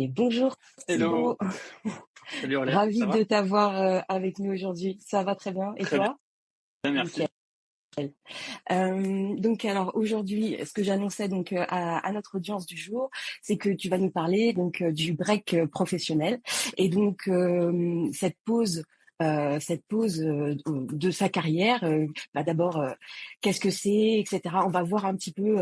Et bonjour Hello, Thibaut, salut Aurélien, ravie ça de va? t'avoir avec nous aujourd'hui. Ça va très bien. Et Très bien, toi? Nickel. merci. Donc alors aujourd'hui, ce que j'annonçais donc à notre audience du jour, c'est que tu vas nous parler donc du break professionnel et donc cette pause de sa carrière. Bah d'abord, qu'est-ce que c'est, etc. On va voir un petit peu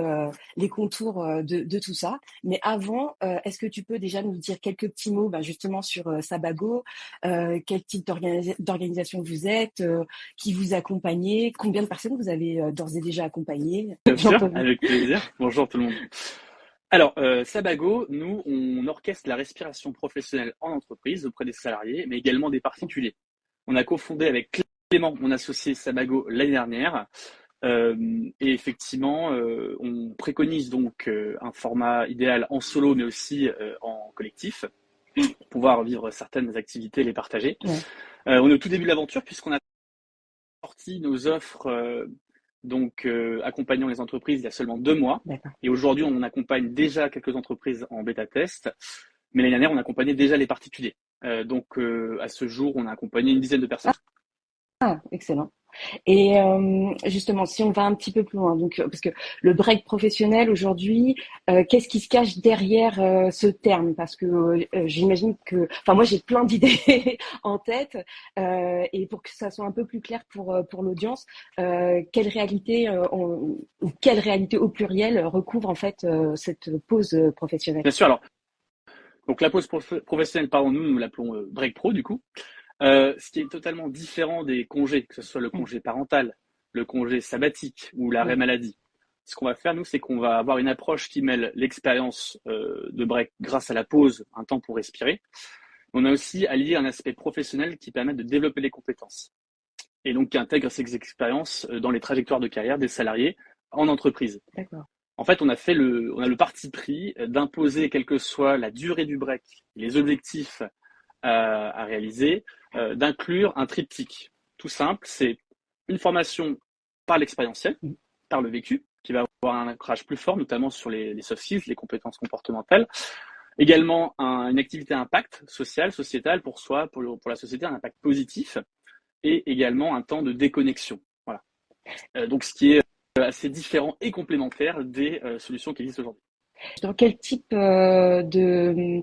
les contours de tout ça. Mais avant, est-ce que tu peux déjà nous dire quelques petits mots, bah, justement sur Sabago, quel type d'organisation vous êtes, qui vous accompagnez, combien de personnes vous avez d'ores et déjà accompagnées Bien d'entre sûr, vous? avec plaisir. Bonjour tout le monde. Alors, Sabago, nous, on orchestre la respiration professionnelle en entreprise auprès des salariés, mais également des particuliers. On a cofondé avec Clément, mon associé Sabago, l'année dernière. Et effectivement, on préconise donc un format idéal en solo, mais aussi en collectif, pour pouvoir vivre certaines activités et les partager. Ouais, On est au tout début de l'aventure, puisqu'on a sorti nos offres accompagnant les entreprises il y a seulement 2 mois. d'accord. Et aujourd'hui, on accompagne déjà quelques entreprises en bêta test. Mais l'année dernière, on accompagnait déjà les particuliers. À ce jour, on a accompagné une dizaine de personnes. Ah, excellent. Et justement, si on va un petit peu plus loin, donc parce que le break professionnel aujourd'hui, qu'est-ce qui se cache derrière ce terme? Parce que j'imagine que, enfin moi j'ai plein d'idées en tête, et pour que ça soit un peu plus clair pour l'audience, quelle réalité ou quelle réalité au pluriel recouvre en fait cette pause professionnelle? Bien sûr, alors, donc la pause professionnelle, pardon, nous l'appelons break pro du coup. Ce qui est totalement différent des congés, que ce soit le Mm, congé parental, le congé sabbatique ou l'arrêt ouais, maladie. Ce qu'on va faire, nous, c'est qu'on va avoir une approche qui mêle l'expérience de break grâce à la pause, un temps pour respirer. On a aussi allié un aspect professionnel qui permet de développer les compétences et donc qui intègre ces expériences dans les trajectoires de carrière des salariés en entreprise. d'accord. En fait, on a le parti pris d'imposer, quelle que soit la durée du break, les objectifs à réaliser, d'inclure un triptyque. Tout simple, c'est une formation par l'expérientiel, Mm, par le vécu, qui va avoir un ancrage plus fort, notamment sur les soft skills, les compétences comportementales. Également, une activité à impact social, sociétal pour soi, pour la société, un impact positif. Et également un temps de déconnexion. Voilà. Donc, ce qui est assez différent et complémentaire des solutions qui existent aujourd'hui. dans quel type de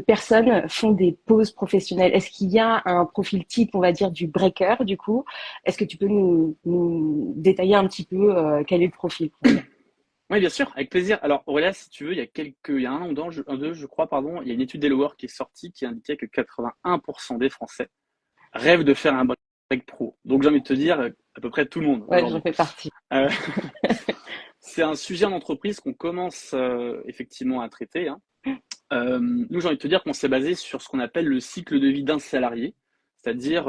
personnes font des pauses professionnelles? Est-ce qu'il y a un profil type, on va dire, du breaker, du coup? Est-ce que tu peux nous détailler un petit peu quel est le profil, on va dire? Oui, bien sûr, avec plaisir. Alors, Aurélia, si tu veux, il y a un an ou deux, je crois, pardon, il y a une étude d'Hellowork qui est sortie qui indiquait que 81% des Français rêvent de faire un break pro. Donc, j'ai envie de te dire, à peu près tout le monde Ouais, j'en aujourd'hui. fais partie. Euh, c'est un sujet en entreprise qu'on commence effectivement à traiter, hein. Nous, j'ai envie de te dire qu'on s'est basé sur ce qu'on appelle le cycle de vie d'un salarié, c'est-à-dire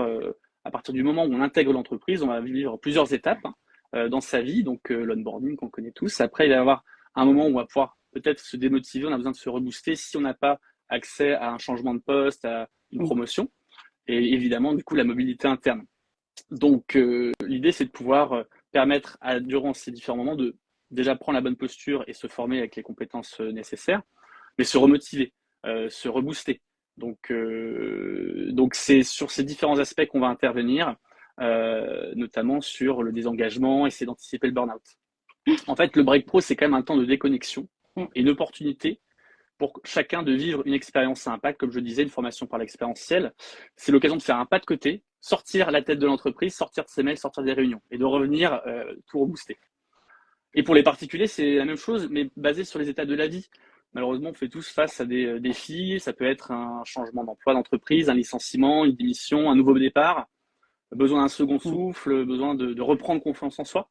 à partir du moment où on intègre l'entreprise, on va vivre plusieurs étapes hein, dans sa vie, donc l'onboarding qu'on connaît tous. Après, il va y avoir un moment où on va pouvoir peut-être se démotiver, on a besoin de se rebooster si on n'a pas accès à un changement de poste, à une Mm. promotion, et évidemment, du coup, la mobilité interne. Donc, l'idée, c'est de pouvoir permettre, durant ces différents moments, de déjà prendre la bonne posture et se former avec les compétences nécessaires mais se remotiver, se rebooster. Donc c'est sur ces différents aspects qu'on va intervenir, notamment sur le désengagement, essayer d'anticiper le burn-out. En fait, le break pro, c'est quand même un temps de déconnexion Mm. et une opportunité pour chacun de vivre une expérience à impact, comme je disais, une formation par l'expérientiel. C'est l'occasion de faire un pas de côté, sortir la tête de l'entreprise, sortir de ses mails, sortir des réunions et de revenir tout rebooster. Et pour les particuliers, c'est la même chose, mais basé sur les états de la vie. Malheureusement, on fait tous face à des défis. Ça peut être un changement d'emploi d'entreprise, un licenciement, une démission, un nouveau départ, besoin d'un second Mm. souffle, besoin de reprendre confiance en soi.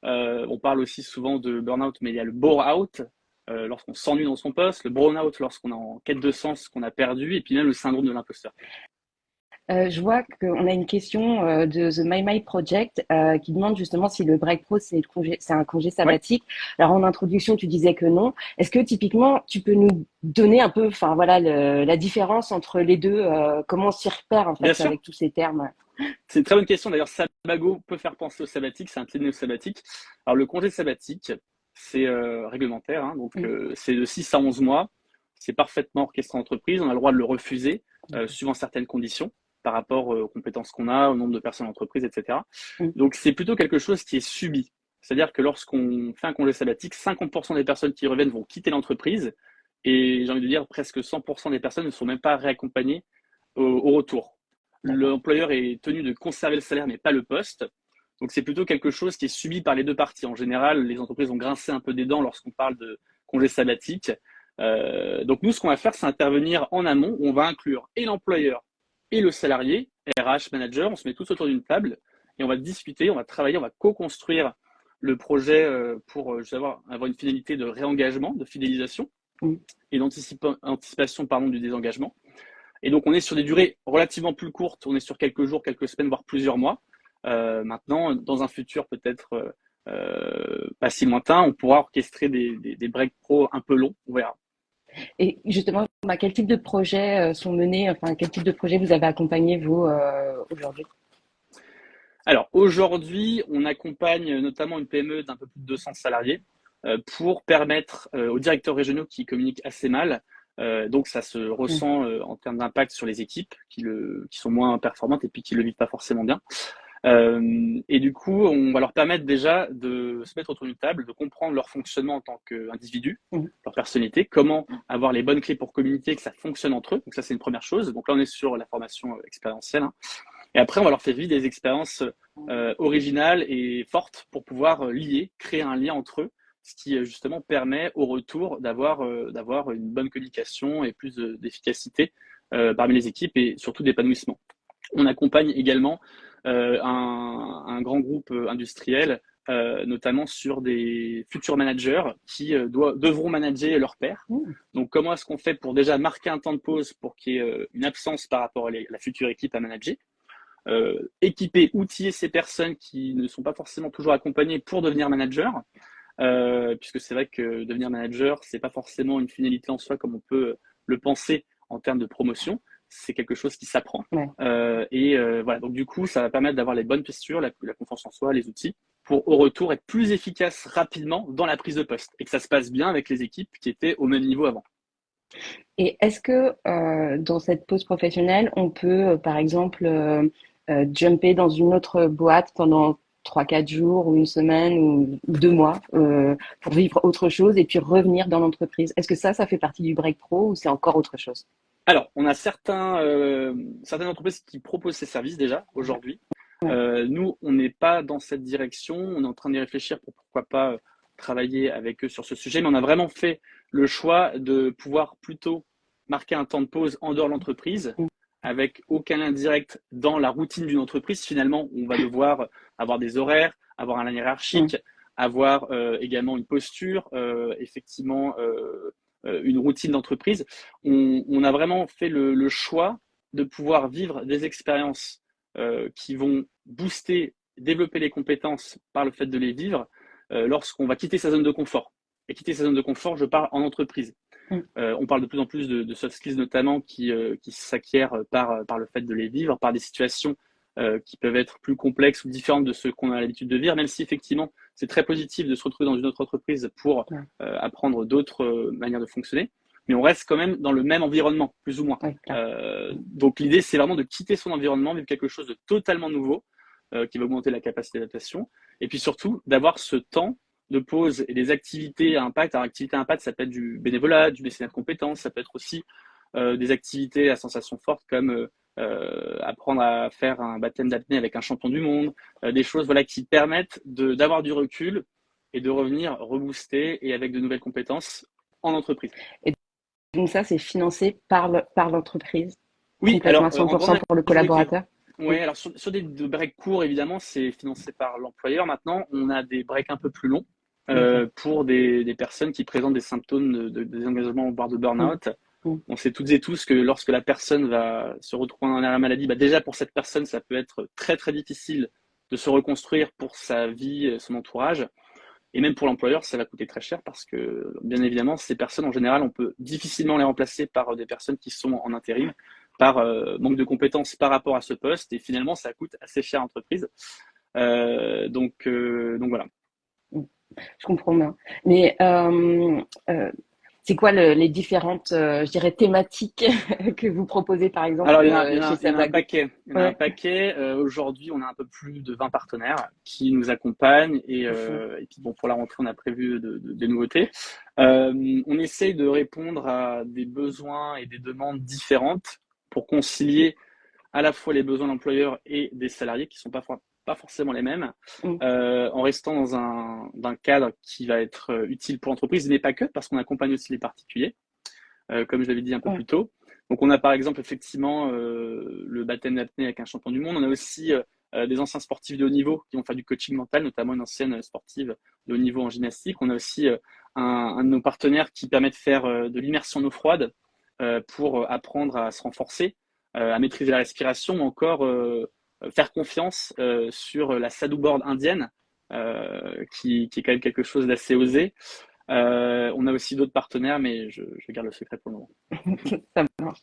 On parle aussi souvent de burn-out, mais il y a le bore-out, lorsqu'on s'ennuie dans son poste, le burn-out lorsqu'on est en quête de sens, qu'on a perdu, et puis même le syndrome de l'imposteur. Je vois qu'on a une question de The My My Project qui demande justement si le break pro c'est un congé Ouais, sabbatique. Alors en introduction, tu disais que non. Est-ce que typiquement tu peux nous donner un peu, enfin voilà, la différence entre les deux, comment on s'y repère en bien fait sûr. avec tous ces termes? C'est une très bonne question. D'ailleurs, Sabago peut faire penser au sabbatique. C'est un pied de nez au sabbatique. Alors, le congé sabbatique, c'est réglementaire. Hein, donc, Mm. c'est de 6 à 11 mois. c'est parfaitement orchestré en entreprise. On a le droit de le refuser suivant certaines conditions par rapport aux compétences qu'on a, au nombre de personnes en entreprise, etc. Donc, c'est plutôt quelque chose qui est subi. C'est-à-dire que lorsqu'on fait un congé sabbatique, 50% des personnes qui reviennent vont quitter l'entreprise et j'ai envie de dire presque 100% des personnes ne sont même pas réaccompagnées au retour. L'employeur est tenu de conserver le salaire mais pas le poste. Donc c'est plutôt quelque chose qui est subi par les deux parties. En général, les entreprises ont grincé un peu des dents lorsqu'on parle de congé sabbatique. Donc nous, ce qu'on va faire, c'est intervenir en amont où on va inclure et l'employeur et le salarié, RH, manager. On se met tous autour d'une table et on va discuter, on va travailler, on va co-construire le projet pour avoir une finalité de réengagement, de fidélisation et d'anticipation du désengagement. Et donc, on est sur des durées relativement plus courtes. On est sur quelques jours, quelques semaines, voire plusieurs mois. Maintenant, dans un futur peut-être pas si lointain, on pourra orchestrer des breaks pro un peu longs. On verra. Et justement, quel type de projets sont menés, enfin, quel type de projet vous avez accompagné, vous, aujourd'hui? Alors, aujourd'hui, on accompagne notamment une PME d'un peu plus de 200 salariés pour permettre aux directeurs régionaux qui communiquent assez mal, donc ça se ressent en termes d'impact sur les équipes qui sont moins performantes et puis qui le vivent pas forcément bien. Et du coup, on va leur permettre déjà de se mettre autour d'une table, de comprendre leur fonctionnement en tant qu'individu, leur personnalité, comment avoir les bonnes clés pour communiquer, que ça fonctionne entre eux. Donc ça, c'est une première chose. Donc là, on est sur la formation expérientielle. Et après, on va leur faire vivre des expériences originales et fortes pour pouvoir créer un lien entre eux, ce qui justement permet au retour d'avoir une bonne communication et plus d'efficacité parmi les équipes et surtout d'épanouissement. On accompagne également un grand groupe industriel, notamment sur des futurs managers qui devront manager leur pairs. Donc, comment est-ce qu'on fait pour déjà marquer un temps de pause pour qu'il y ait une absence par rapport à la future équipe à manager, équiper, outiller ces personnes qui ne sont pas forcément toujours accompagnées pour devenir manager, puisque c'est vrai que devenir manager, c'est pas forcément une finalité en soi comme on peut le penser en termes de promotion. C'est quelque chose qui s'apprend. Voilà. Donc du coup, ça va permettre d'avoir les bonnes postures, la confiance en soi, les outils, pour au retour être plus efficace rapidement dans la prise de poste et que ça se passe bien avec les équipes qui étaient au même niveau avant. Et est-ce que dans cette pause professionnelle, on peut, par exemple, jumper dans une autre boîte pendant 3, 4 jours ou une semaine ou 2 mois pour vivre autre chose et puis revenir dans l'entreprise? Est-ce que ça fait partie du break pro ou c'est encore autre chose? Alors, on a certaines entreprises qui proposent ces services déjà aujourd'hui. Nous, on n'est pas dans cette direction. On est en train d'y réfléchir pour pourquoi pas travailler avec eux sur ce sujet. Mais on a vraiment fait le choix de pouvoir plutôt marquer un temps de pause en dehors de l'entreprise avec aucun lien direct dans la routine d'une entreprise. Finalement, on va devoir avoir des horaires, avoir un lien hiérarchique, avoir également une posture, effectivement une routine d'entreprise. On a vraiment fait le choix de pouvoir vivre des expériences qui vont booster, développer les compétences par le fait de les vivre lorsqu'on va quitter sa zone de confort. Et quitter sa zone de confort, je parle en entreprise. On parle de plus en plus de soft skills notamment qui s'acquièrent par le fait de les vivre, par des situations qui peuvent être plus complexes ou différentes de ce qu'on a l'habitude de vivre, même si effectivement c'est très positif de se retrouver dans une autre entreprise pour apprendre d'autres manières de fonctionner, mais on reste quand même dans le même environnement, plus ou moins. Donc l'idée, c'est vraiment de quitter son environnement, vivre quelque chose de totalement nouveau, qui va augmenter la capacité d'adaptation, et puis surtout d'avoir ce temps de pause et des activités à impact. Alors, activités à impact, ça peut être du bénévolat, du mécénat de compétences, ça peut être aussi des activités à sensation forte comme apprendre à faire un baptême d'apnée avec un champion du monde, des choses qui permettent d'avoir du recul et de revenir reboosté et avec de nouvelles compétences en entreprise. Et donc ça, c'est financé par l'entreprise, oui, complètement alors, à 100% pour le collaborateur? Oui, alors sur des breaks courts, évidemment, c'est financé par l'employeur. Maintenant, on a des breaks un peu plus longs pour des personnes qui présentent des symptômes de désengagement, voire de burn-out. On sait toutes et tous que lorsque la personne va se retrouver dans la maladie, déjà pour cette personne, ça peut être très très difficile de se reconstruire pour sa vie, son entourage. Et même pour l'employeur, ça va coûter très cher parce que, bien évidemment, ces personnes, en général, on peut difficilement les remplacer par des personnes qui sont en intérim, par manque de compétences par rapport à ce poste. Et finalement, ça coûte assez cher à l'entreprise. Donc voilà. Je comprends bien. Mais C'est quoi les différentes, je dirais, thématiques que vous proposez, par exemple, Alors, chez il y en a un Sabago? paquet. Il y en a un Ouais. paquet. Aujourd'hui, on a un peu plus de 20 partenaires qui nous accompagnent. Mhm. Et puis, bon, pour la rentrée, on a prévu des nouveautés. On essaye de répondre à des besoins et des demandes différentes pour concilier à la fois les besoins de l'employeur et des salariés qui ne sont pas forcément les mêmes, Mm. en restant dans un cadre qui va être utile pour l'entreprise, mais pas que, parce qu'on accompagne aussi les particuliers, comme je l'avais dit un peu Ouais. plus tôt. Donc on a par exemple effectivement le baptême d'apnée avec un champion du monde. On a aussi des anciens sportifs de haut niveau qui vont faire du coaching mental, notamment une ancienne sportive de haut niveau en gymnastique. On a aussi un de nos partenaires qui permet de faire de l'immersion en eau froide pour apprendre à se renforcer, à maîtriser la respiration ou encore faire confiance sur la saddleboard indienne, qui est quand même quelque chose d'assez osé. On a aussi d'autres partenaires, mais je garde le secret pour le moment. Ça marche.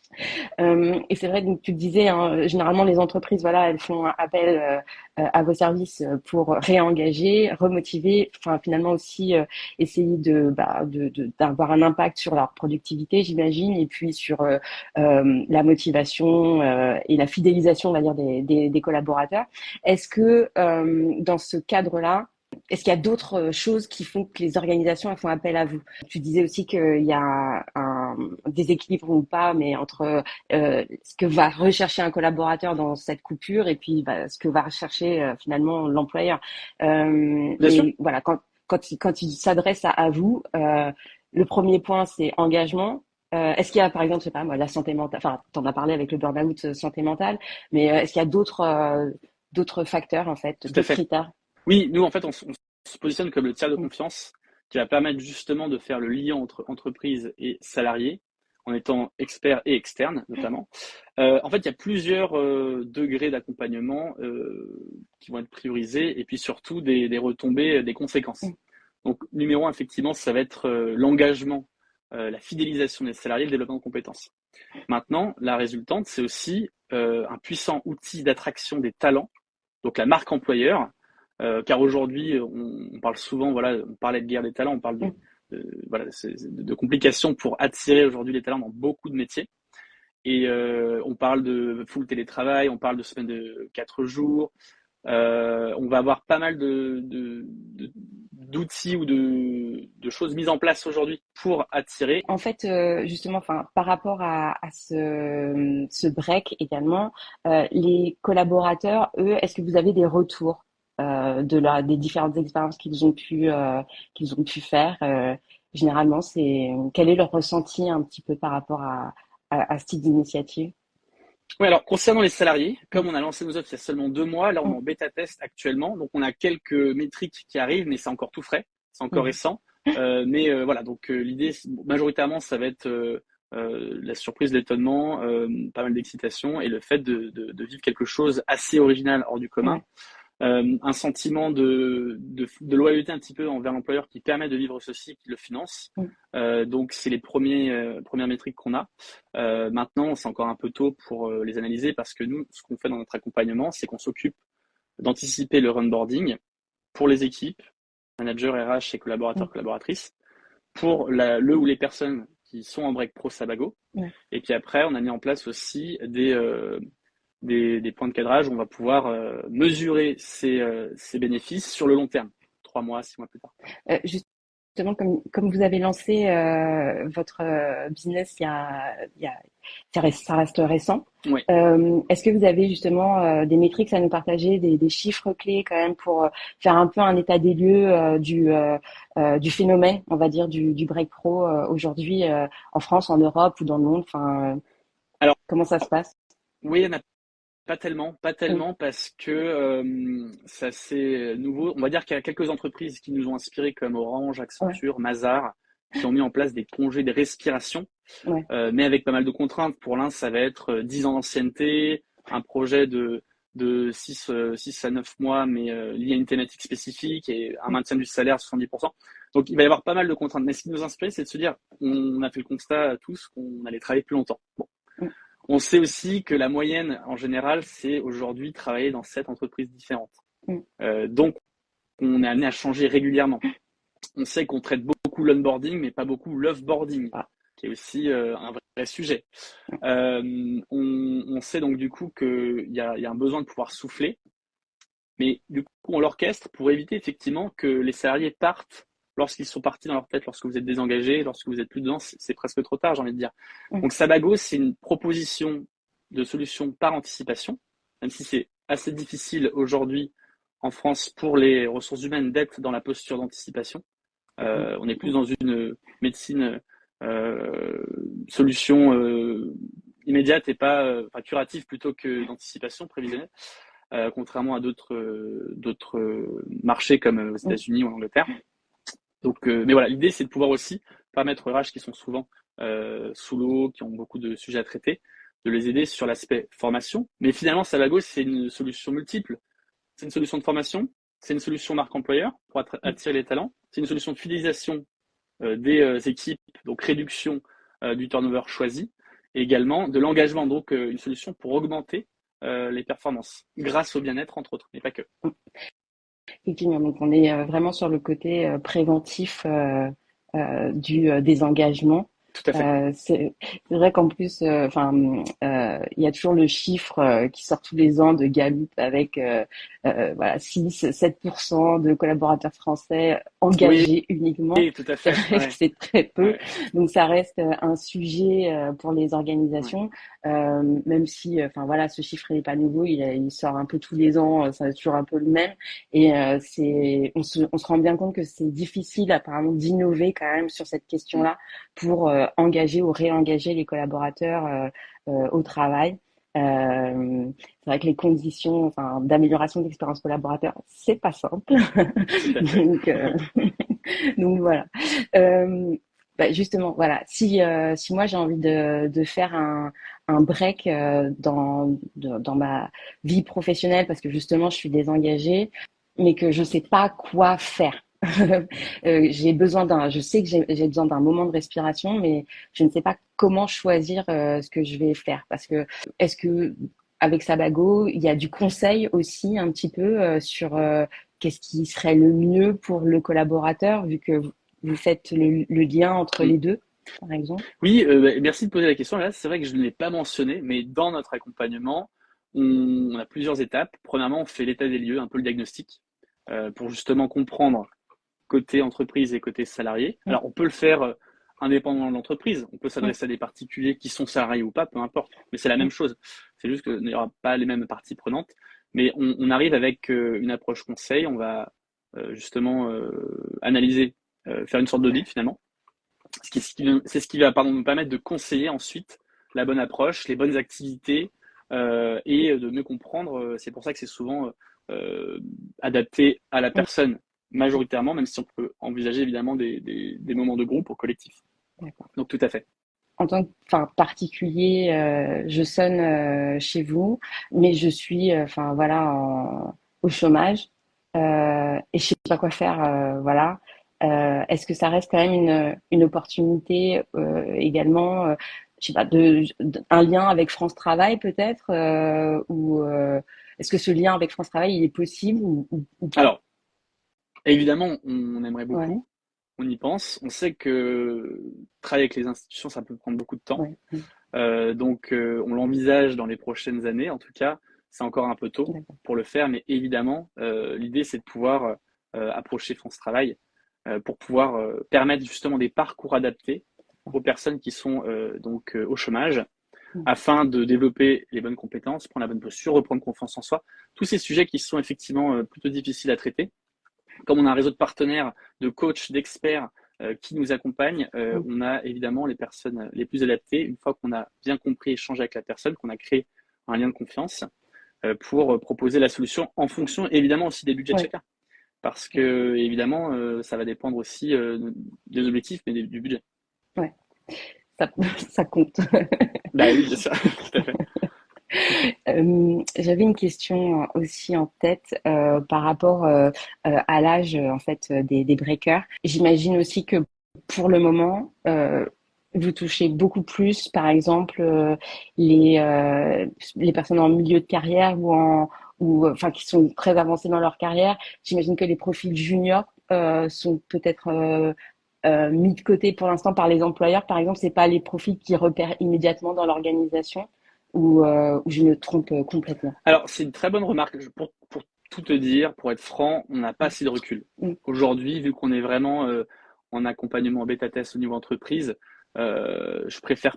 Et c'est vrai, donc tu disais, hein, généralement les entreprises, voilà, elles font appel à vos services pour réengager, remotiver, enfin finalement aussi essayer d'avoir un impact sur leur productivité, j'imagine, et puis sur la motivation et la fidélisation, on va dire, des collaborateurs. Est-ce que dans ce cadre-là, est-ce qu'il y a d'autres choses qui font que les organisations elles font appel à vous? Tu disais aussi qu'il y a un déséquilibre ou pas, mais entre ce que va rechercher un collaborateur dans cette coupure et puis ce que va rechercher finalement l'employeur. Bien sûr. Mais voilà, quand il s'adresse à vous, le premier point c'est engagement. Est-ce qu'il y a par exemple, je sais pas moi, la santé mentale, enfin t'en as parlé avec le burn-out santé mentale, mais est-ce qu'il y a d'autres facteurs en fait, Tout à d'autres fait. critères? Oui, nous, en fait, on se positionne comme le tiers de confiance qui va permettre justement de faire le lien entre entreprise et salarié en étant expert et externe, notamment. En fait, il y a plusieurs degrés d'accompagnement qui vont être priorisés et puis surtout des retombées, des conséquences. Donc, numéro un, effectivement, ça va être l'engagement, la fidélisation des salariés, le développement de compétences. Maintenant, la résultante, c'est aussi un puissant outil d'attraction des talents, donc la marque employeur, car aujourd'hui, on parle souvent, voilà, on parlait de guerre des talents, on parle voilà, de complications pour attirer aujourd'hui les talents dans beaucoup de métiers. Et on parle de full télétravail, on parle de semaine de 4 jours. On va avoir pas mal d'outils ou de choses mises en place aujourd'hui pour attirer. En fait, justement, enfin, par rapport à ce break également, les collaborateurs, eux, est-ce que vous avez des retours des différentes expériences qu'ils ont pu faire? Généralement, c'est quel est leur ressenti un petit peu par rapport à ce type d'initiative? Oui, alors concernant les salariés, Mm, comme on a lancé nos offres il y a seulement 2 mois, là on est mm, en bêta test actuellement, donc on a quelques métriques qui arrivent, mais c'est encore tout frais, c'est encore mm. récent. Mais voilà, donc l'idée majoritairement ça va être la surprise, l'étonnement, pas mal d'excitation et le fait de vivre quelque chose assez original hors du commun. Ouais. Un sentiment de loyauté un petit peu envers l'employeur qui permet de vivre ceci, qui le finance. Mm, Donc c'est les premières métriques qu'on a. Maintenant, c'est encore un peu tôt pour les analyser parce que nous, ce qu'on fait dans notre accompagnement, c'est qu'on s'occupe d'anticiper le onboarding pour les équipes, managers, RH et mm, collaborateurs, collaboratrices, pour le ou les personnes qui sont en break pro Sabago. ouais. Et puis après, on a mis en place aussi des points de cadrage où on va pouvoir mesurer ces bénéfices sur le long terme, 3 mois, 6 mois plus tard. Justement, comme vous avez lancé votre business ça reste récent. Oui. Est-ce que vous avez justement des métriques à nous partager, des chiffres clés quand même pour faire un peu un état des lieux du phénomène, on va dire, du break pro aujourd'hui en France, en Europe ou dans le monde. Enfin, Alors, comment ça se passe? oui, il y en a pas Mm, tellement parce que c'est assez nouveau. On va dire qu'il y a quelques entreprises qui nous ont inspirés comme Orange, ouais, Accenture, Mazar, qui ont mis en place des congés de respiration, ouais, mais avec pas mal de contraintes. Pour l'un, ça va être 10 ans d'ancienneté, un projet de 6 à 9 mois, mais lié à une thématique spécifique et un mm, maintien du salaire à 70%. Donc, il va y avoir pas mal de contraintes. Mais ce qui nous inspire, c'est de se dire, on a fait le constat à tous qu'on allait travailler plus longtemps. Bon. mm, On sait aussi que la moyenne, en général, c'est aujourd'hui travailler dans 7 entreprises différentes. mm, Donc, on est amené à changer régulièrement. On sait qu'on traite beaucoup beaucoup l'onboarding, mais pas beaucoup l'offboarding, Ah. qui est aussi un vrai sujet. On sait donc du coup qu'il y a un besoin de pouvoir souffler, mais du coup, on l'orchestre pour éviter effectivement que les salariés partent lorsqu'ils sont partis dans leur tête, lorsque vous êtes désengagé, lorsque vous êtes plus dedans, c'est presque trop tard, j'ai envie de dire. Mm. Donc Sabago, c'est une proposition de solution par anticipation, même si c'est assez difficile aujourd'hui en France pour les ressources humaines d'être dans la posture d'anticipation. On est plus dans une médecine solution immédiate et pas curative plutôt que d'anticipation prévisionnelle, contrairement à d'autres marchés comme aux États-Unis ou en Angleterre. Donc, mais voilà, l'idée c'est de pouvoir aussi permettre aux RH qui sont souvent sous l'eau, qui ont beaucoup de sujets à traiter, de les aider sur l'aspect formation. Mais finalement, Sabago, c'est une solution multiple. C'est une solution de formation, c'est une solution marque employeur pour attirer les talents, c'est une solution de fidélisation des équipes, donc réduction du turnover choisi, et également de l'engagement, donc une solution pour augmenter les performances, grâce au bien-être entre autres, mais pas que. Effectivement, donc on est vraiment sur le côté préventif du désengagement. Tout à fait. C'est vrai qu'en plus, il y a toujours le chiffre qui sort tous les ans de Gallup avec voilà 6-7% de collaborateurs français engagés uniquement. Oui, tout à C'est fait. vrai que Ouais. c'est très peu, Ouais. donc ça reste un sujet pour les organisations, même si, enfin voilà, ce chiffre n'est pas nouveau, il sort un peu tous les ans, ça toujours un peu le même, et on se rend bien compte que c'est difficile apparemment d'innover quand même sur cette question-là pour engager ou réengager les collaborateurs au travail. C'est vrai que les conditions, enfin, d'amélioration de l'expérience collaborateur, c'est pas simple. Tout à fait. donc, donc voilà. Euh, Justement, voilà. Si moi j'ai envie de faire un break dans ma vie professionnelle parce que justement je suis désengagée, mais que je sais pas quoi faire. Je sais que j'ai besoin d'un moment de respiration, mais je ne sais pas comment choisir ce que je vais faire. Parce que est-ce que avec Sabago, il y a du conseil aussi un petit peu sur qu'est-ce qui serait le mieux pour le collaborateur, vu que vous faites le lien entre les deux, par exemple. Oui, merci de poser la question. Là, c'est vrai que je ne l'ai pas mentionné, mais dans notre accompagnement, on a plusieurs étapes. Premièrement, on fait l'état des lieux, un peu le diagnostic, pour justement comprendre côté entreprise et côté salarié. Alors, on peut le faire indépendamment de l'entreprise. On peut s'adresser à des particuliers qui sont salariés ou pas, peu importe. Mais c'est la même chose. C'est juste qu'il n'y aura pas les mêmes parties prenantes. Mais on arrive avec une approche conseil. On va justement analyser, faire une sorte d'audit finalement. C'est ce qui va nous permettre de conseiller ensuite la bonne approche, les bonnes activités et de mieux comprendre. C'est pour ça que c'est souvent adapté à la personne majoritairement, même si on peut envisager évidemment des moments de groupe ou collectif. D'accord. Donc tout à fait. En tant que particulier, je sonne chez vous, mais je suis voilà au chômage et je sais pas quoi faire. Voilà. Est-ce que ça reste quand même une opportunité également, je sais pas, un lien avec France Travail peut-être ou est-ce que ce lien avec France Travail il est possible ou pas? Alors, évidemment, on aimerait Ouais, beaucoup, on y pense. On sait que travailler avec les institutions, ça peut prendre beaucoup de temps. ouais, Donc, on l'envisage dans les prochaines années. En tout cas, c'est encore un peu tôt d'accord. pour le faire, mais évidemment, l'idée, c'est de pouvoir approcher France Travail pour pouvoir permettre justement des parcours adaptés aux personnes qui sont au chômage, afin de développer les bonnes compétences, prendre la bonne posture, reprendre confiance en soi. Tous ces sujets qui sont effectivement plutôt difficiles à traiter. Comme on a un réseau de partenaires, de coachs, d'experts qui nous accompagnent, on a évidemment les personnes les plus adaptées. Une fois qu'on a bien compris, échangé avec la personne, qu'on a créé un lien de confiance pour proposer la solution en fonction évidemment aussi des budgets de Ouais, chacun. Parce que évidemment, ça va dépendre aussi des objectifs, mais du budget. ouais, ça, ça compte. Bah oui, bien sûr, tout à fait. J'avais une question aussi en tête par rapport à l'âge en fait des breakers. J'imagine aussi que pour le moment, vous touchez beaucoup plus, par exemple, les personnes en milieu de carrière ou enfin qui sont très avancées dans leur carrière. J'imagine que les profils juniors sont peut-être mis de côté pour l'instant par les employeurs, par exemple, c'est pas les profils qui repèrent immédiatement dans l'organisation ou je me trompe complètement. Alors, c'est une très bonne remarque. Pour tout te dire, pour être franc, on n'a pas assez de recul. Mm. Aujourd'hui, vu qu'on est vraiment en accompagnement bêta-test au niveau entreprise, je préfère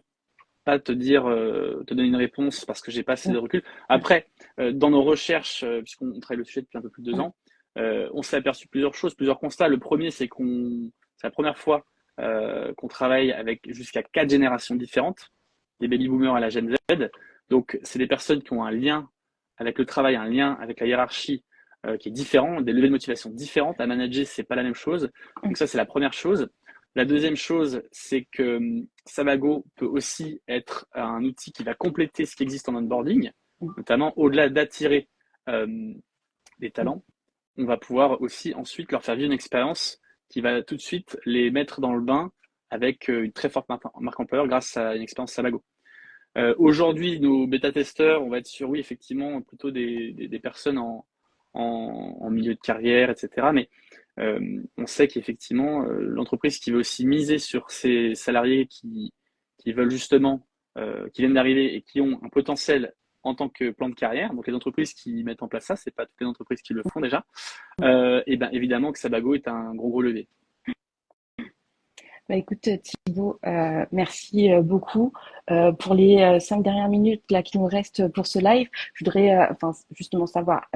pas te dire, te donner une réponse parce que j'ai pas assez de Mm. recul. Après, dans nos recherches, puisqu'on travaille le sujet depuis un peu plus de 2 ans, on s'est aperçu plusieurs choses, plusieurs constats. Le premier, c'est la première fois qu'on travaille avec jusqu'à 4 générations différentes, des baby boomers à la Gen Z. Donc, c'est des personnes qui ont un lien avec le travail, un lien avec la hiérarchie qui est différent, des levées de motivation différentes. À manager, c'est pas la même chose. Donc ça, c'est la première chose. La deuxième chose, c'est que Sabago peut aussi être un outil qui va compléter ce qui existe en onboarding, notamment au-delà d'attirer des talents, on va pouvoir aussi ensuite leur faire vivre une expérience qui va tout de suite les mettre dans le bain avec une très forte marque employeur grâce à une expérience Sabago. Aujourd'hui, nos bêta-testeurs, on va être sur, oui, effectivement, plutôt des personnes en milieu de carrière, etc. Mais on sait qu'effectivement, l'entreprise qui veut aussi miser sur ses salariés qui veulent justement, qui viennent d'arriver et qui ont un potentiel en tant que plan de carrière, donc les entreprises qui mettent en place ça, c'est pas toutes les entreprises qui le font déjà, et ben évidemment que Sabago est un gros levier. Bah, écoute Thibaut, merci beaucoup pour les 5 dernières minutes là qui nous restent pour ce live. Je voudrais enfin justement savoir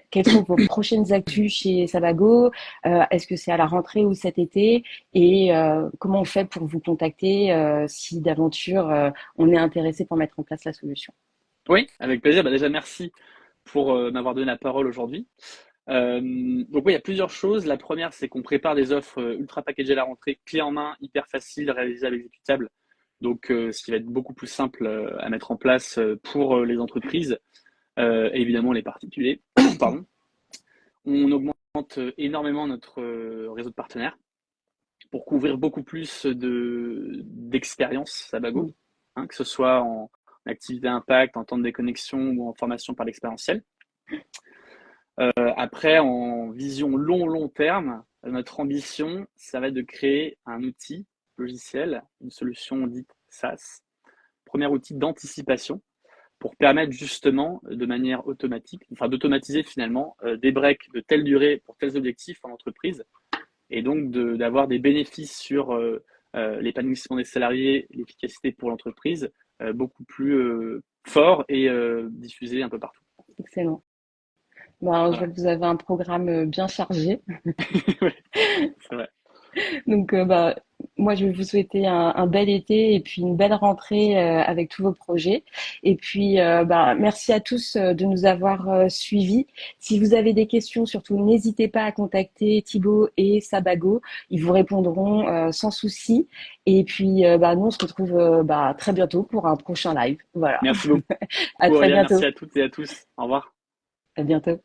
quelles sont vos prochaines actus chez Sabago. Est-ce que c'est à la rentrée ou cet été et comment on fait pour vous contacter si d'aventure on est intéressé pour mettre en place la solution. Oui, avec plaisir. Bah, déjà, merci pour m'avoir donné la parole aujourd'hui. Donc oui, il y a plusieurs choses. La première, c'est qu'on prépare des offres ultra packagées à la rentrée, clés en main, hyper faciles, réalisables, exécutables. Donc, ce qui va être beaucoup plus simple à mettre en place pour les entreprises et évidemment les particuliers. Pardon. On augmente énormément notre réseau de partenaires pour couvrir beaucoup plus d'expériences Sabago, hein, que ce soit en activité impact, en temps de déconnexion ou en formation par l'expérientiel. Après, en vision long terme, notre ambition, ça va être de créer un outil logiciel, une solution dite SaaS, premier outil d'anticipation pour permettre justement de manière automatique, enfin d'automatiser finalement des breaks de telle durée pour tels objectifs en entreprise et donc d'avoir des bénéfices sur l'épanouissement des salariés, l'efficacité pour l'entreprise beaucoup plus fort et diffusé un peu partout. Excellent. Ben, je vois Voilà. que vous avez un programme bien chargé. Ouais, c'est vrai. Donc, bah, moi, je vais vous souhaiter un bel été et puis une belle rentrée avec tous vos projets. Et puis, bah, merci à tous de nous avoir suivis. Si vous avez des questions, surtout, n'hésitez pas à contacter Thibaut et Sabago. Ils vous répondront sans souci. Et puis, bah, nous, on se retrouve bah, très bientôt pour un prochain live. Voilà. Merci beaucoup, À très Aurélien. Merci bientôt. à toutes et à tous. Au revoir. À bientôt.